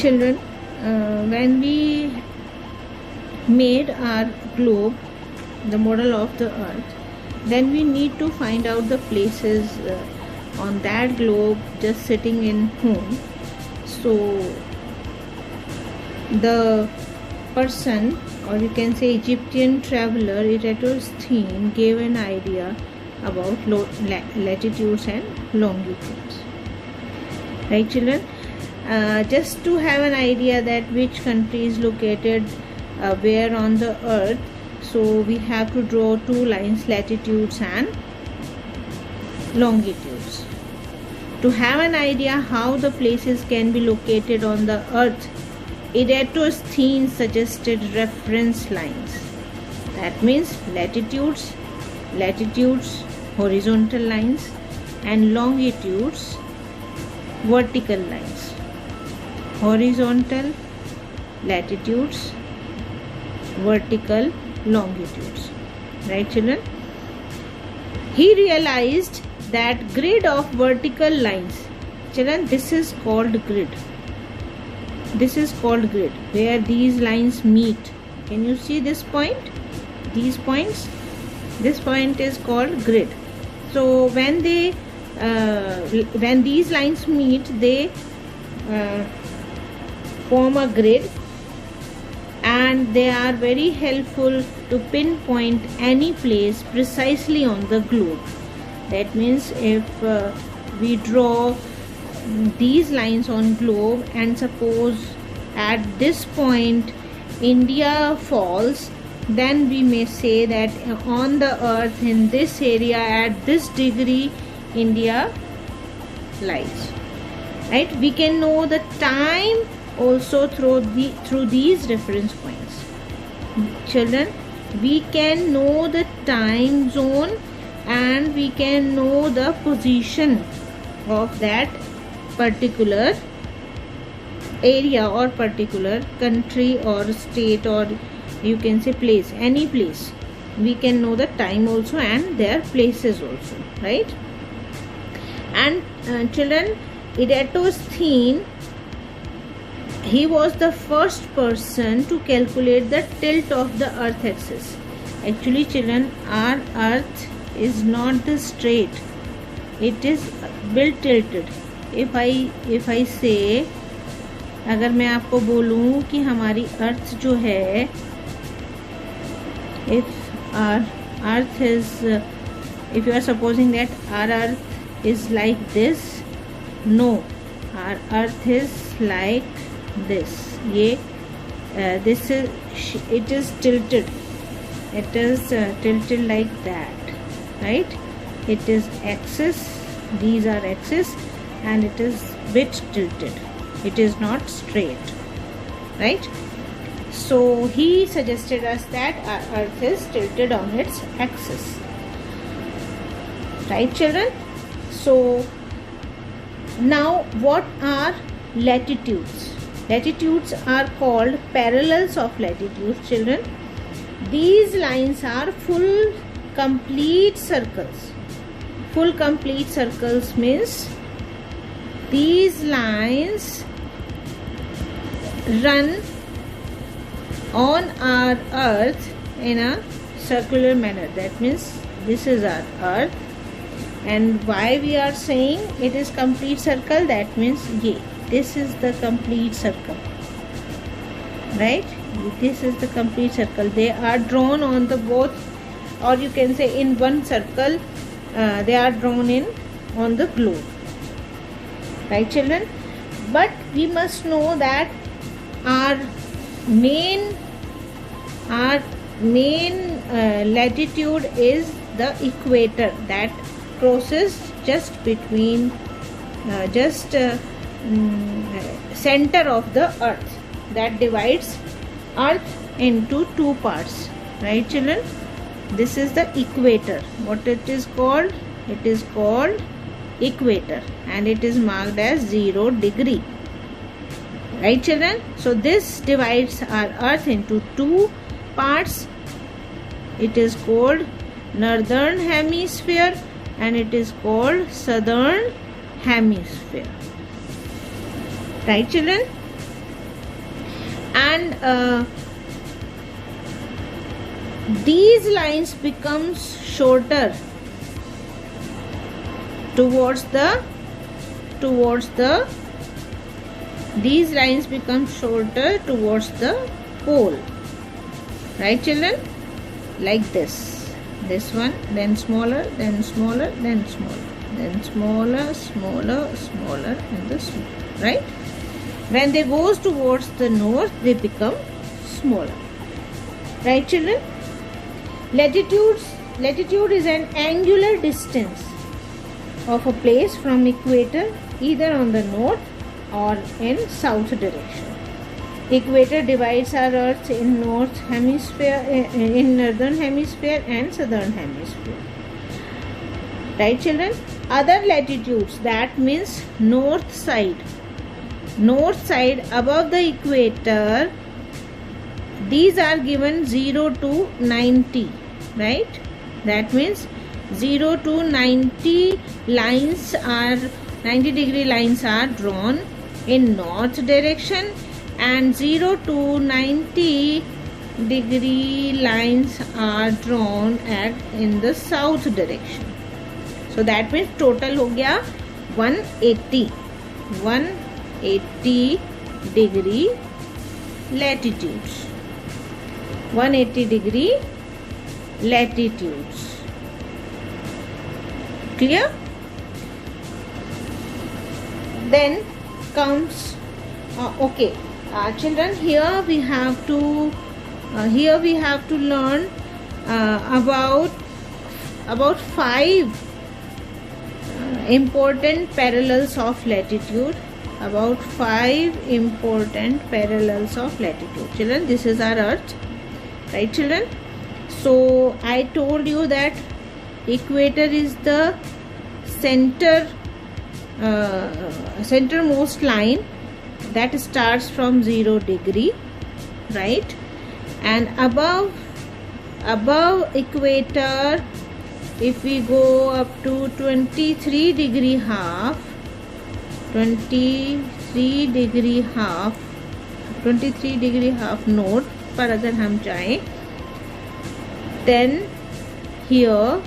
children, when we made our globe, the model of the earth, then we need to find out the places on that globe just sitting in home. So the person, or you can say Egyptian traveler Eratosthenes, gave an idea about latitudes and longitudes. Right children? Just to have an idea that which country is located where on the earth, so we have to draw two lines, latitudes and longitudes. To have an idea how the places can be located on the earth, Eratosthenes suggested reference lines. That means latitudes, horizontal lines, and longitudes, vertical lines. Horizontal, latitudes, vertical, longitudes. Right children? He realized that grid of vertical lines, children, this is called grid. This is called grid, where these lines meet. Can you see this point? These points? This point is called grid. So when they when these lines meet, they form a grid, and they are very helpful to pinpoint any place precisely on the globe. That means if we draw these lines on globe, and suppose at this point India falls, then we may say that on the earth in this area at this degree India lies. Right? We can know the time also through these reference points. Children, we can know the time zone, and we can know the position of that particular area or particular country or state, or you can say place, any place. We can know the time also and their places also, right? And children, Eratosthenes, he was the first person to calculate the tilt of the earth axis. Actually children, our earth is not the straight, it is bit tilted. If I say, अगर मैं आपको बोलूँ कि हमारी अर्थ जो है, if our earth is, if you are supposing that our earth is like this, no, our earth is like this. This is, it is tilted. It is tilted like that, right? It is axis. These are axis, and it is bit tilted. It is not straight, right? So he suggested us that our earth is tilted on its axis. Right children? So now what are latitudes? Latitudes are called parallels of latitudes, children. These lines are full complete circles. Full complete circles means these lines run on our earth in a circular manner. That means this is our earth, and why we are saying it is complete circle, that means this is the complete circle, right? This is the complete circle. They are drawn on the both, or you can say in one circle, they are drawn in on the globe, right children? But we must know that our main latitude is the equator that crosses just between center of the earth, that divides earth into two parts, right children? This is the equator. What it is called? It is called equator, and it is marked as 0 degree. Right children? So this divides our earth into two parts. It is called northern hemisphere and it is called southern hemisphere. Right children? and these lines becomes shorter towards the these lines become shorter towards the pole, right children? Like this one, then smaller, then smaller, then smaller, then smaller, smaller, smaller, and this one, right? When they goes towards the north, they become smaller, right children? Latitude is an angular distance of a place from equator, either on the north or in south direction. Equator divides our earth in northern hemisphere and southern hemisphere, right children? Other latitudes, that means north side above the equator, these are given 0 to 90, right? That means 0 to 90 lines are 90-degree lines are drawn in north direction, and 0 to 90-degree lines are drawn in the south direction. So that means total हो गया 180 degree latitudes. 180 degree latitudes. Clear? Then comes children, here we have to learn about 5 important parallels of latitude. About 5 important parallels of latitude. Children, this is our earth, right children? So I told you that equator is the centermost line that starts from 0 degree, right? And above equator, if we go up to 23 degree half north पर अगर हम जाएं, then here,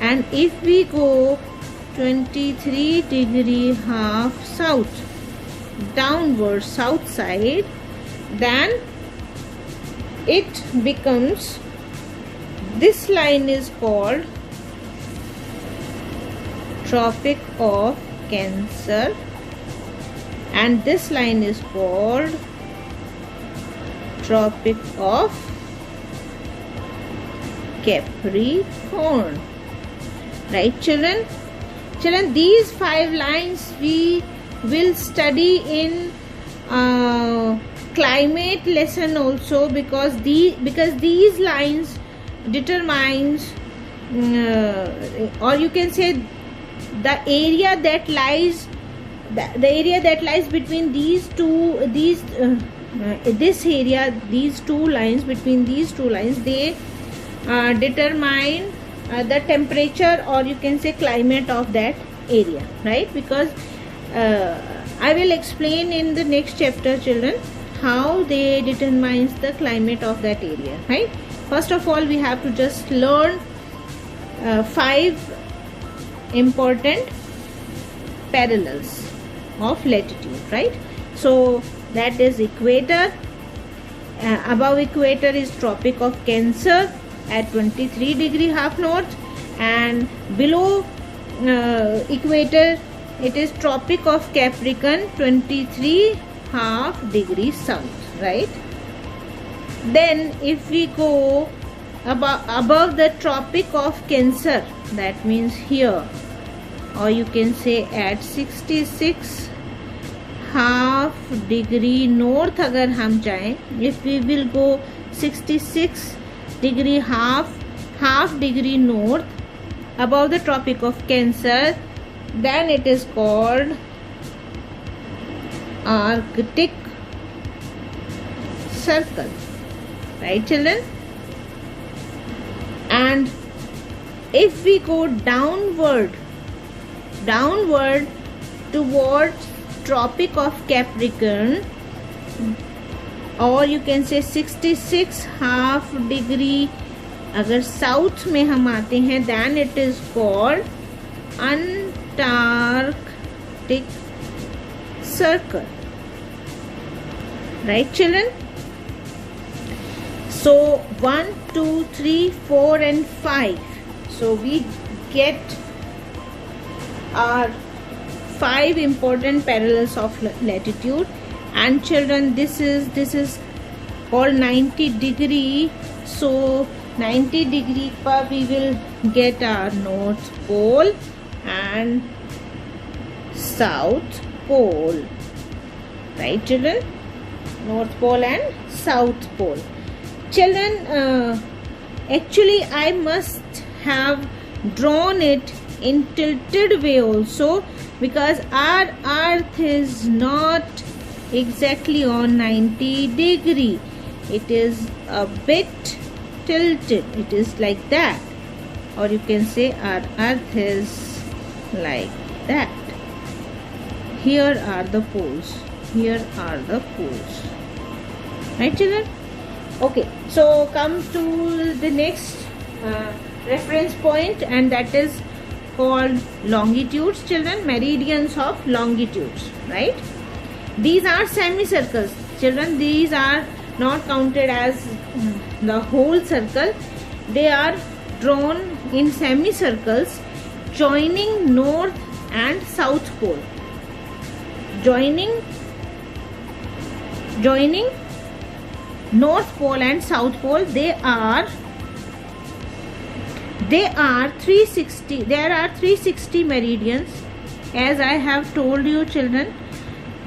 and if we go 23 degree half south, downward south side, then it becomes, this line is called Tropic of Cancer, and this line is called Tropic of Capricorn, right children? Children, these 5 lines we will study in climate lesson also, because these lines determines or you can say the area that lies between these two lines, between these two lines, they determine the temperature, or you can say climate of that area, right? Because I will explain in the next chapter, children, how they determines the climate of that area, right? First of all, we have to just learn 5 important parallels of latitude, right? So that is equator. Above equator is Tropic of Cancer at 23 degree half north, and below equator it is Tropic of Capricorn, 23 half degree south, right? Then if we go above the Tropic of Cancer, that means here, or you can say at 66 half degree north अगर हम जाएं, if we will go 66 degree half degree north above the Tropic of Cancer, then it is called Arctic Circle, right children? And if we go downward towards Tropic of Capricorn, और you can say 66 half degree अगर south में हम आते हैं then it is called Antarctic circle. Right children? So 1, 2, 3, 4 and 5. So we get our 5 important parallels of latitude. And children, this is called 90 degree. So 90 degree पर we will get our North Pole and South Pole. Right children? North Pole and South Pole. Children, actually I must have drawn it in tilted way also, because our earth is not exactly on 90 degree. It is a bit tilted. It is like that, or you can say our earth is like that. Here are the poles. Here are the poles. Right children? Okay, so come to the next reference point, and that is called longitudes. Children, meridians of longitudes. Right? These are semicircles. Children, these are not counted as the whole circle. They are drawn in semicircles joining north and south pole. Joining North Pole and South Pole, they are 360. There are 360 meridians, as I have told you children,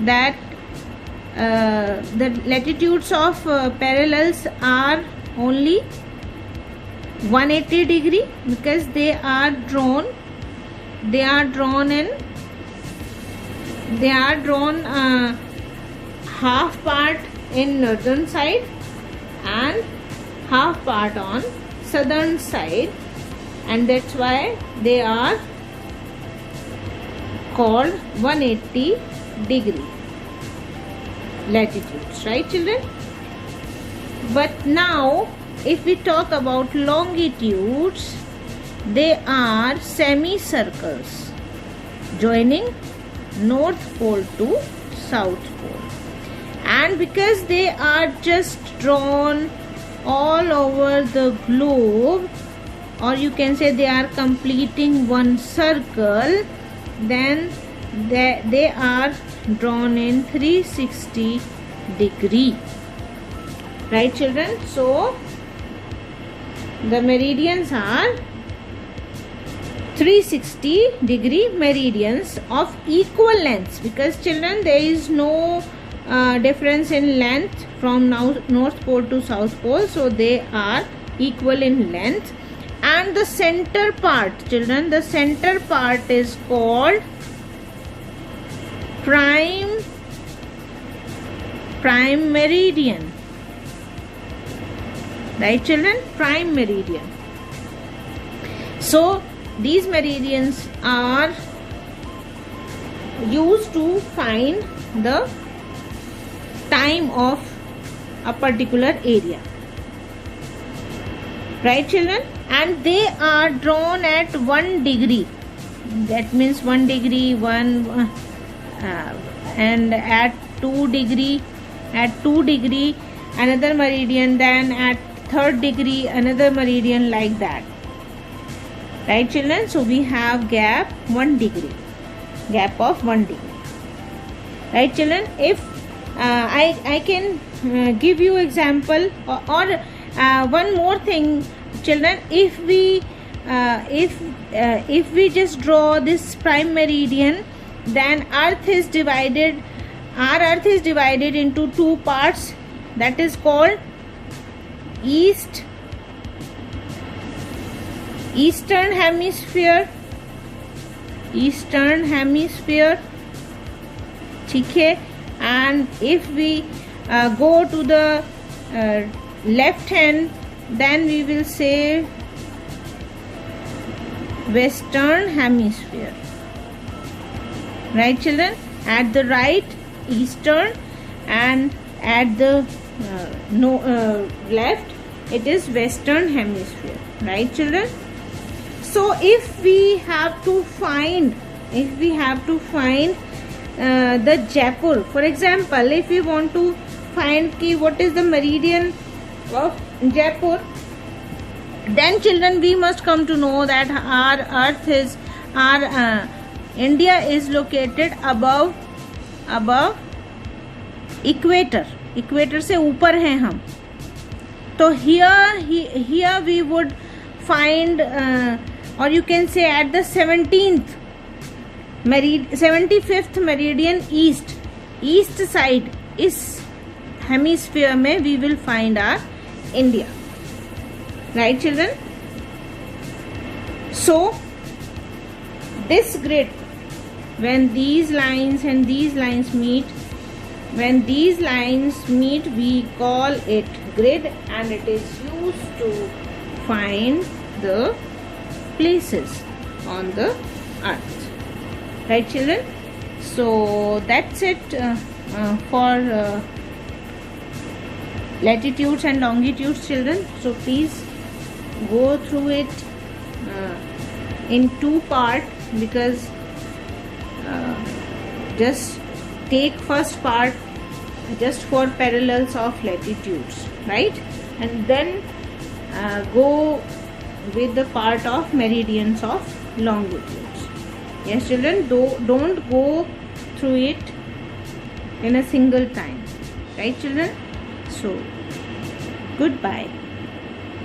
that the latitudes of parallels are only 180 degree, because they are drawn half part in northern side and half part on southern side, and that's why they are called 180 degree latitudes. Right children? But now if we talk about longitudes, they are semicircles joining North Pole to South Pole. And because they are just drawn all over the globe, or you can say they are completing one circle, then they are drawn in 360 degree. Right children? So the meridians are 360 degree meridians of equal lengths, because children, there is no difference in length from North Pole to South Pole, so they are equal in length. And the center part, children, the center part is called prime meridian. Right children? Prime meridian. So these meridians are used to find the time of a particular area. Right children? And they are drawn at 1 degree. That means 1 degree, and at 2 degree, another meridian, then at 3rd degree another meridian, like that. Right children? So we have gap 1 degree, gap of 1 degree. Right children? If I can give you example, or one more thing children, if we just draw this prime meridian, then our earth is divided into 2 parts, that is called eastern hemisphere, ठीक है. And if we go to the left hand, then we will say western hemisphere. Right children? At the right, eastern, and at the left, it is Western Hemisphere, right children? So if we have to find the Jaipur, for example, if we want to find what is the meridian of Jaipur, then children we must come to know that our India is located above equator से ऊपर हैं हम. तो here we would find or you can say at the 75th meridian east side, इस hemisphere में we will find our India, right children? So this grid, when these lines and these lines meet, we call it grid, and it is used to find the places on the earth, right children? So that's it for latitudes and longitudes children. So please go through it in two part, because just take first part just for parallels of latitudes, right? And then go with the part of meridians of longitudes. Yes children, don't go through it in a single time, right children? So goodbye.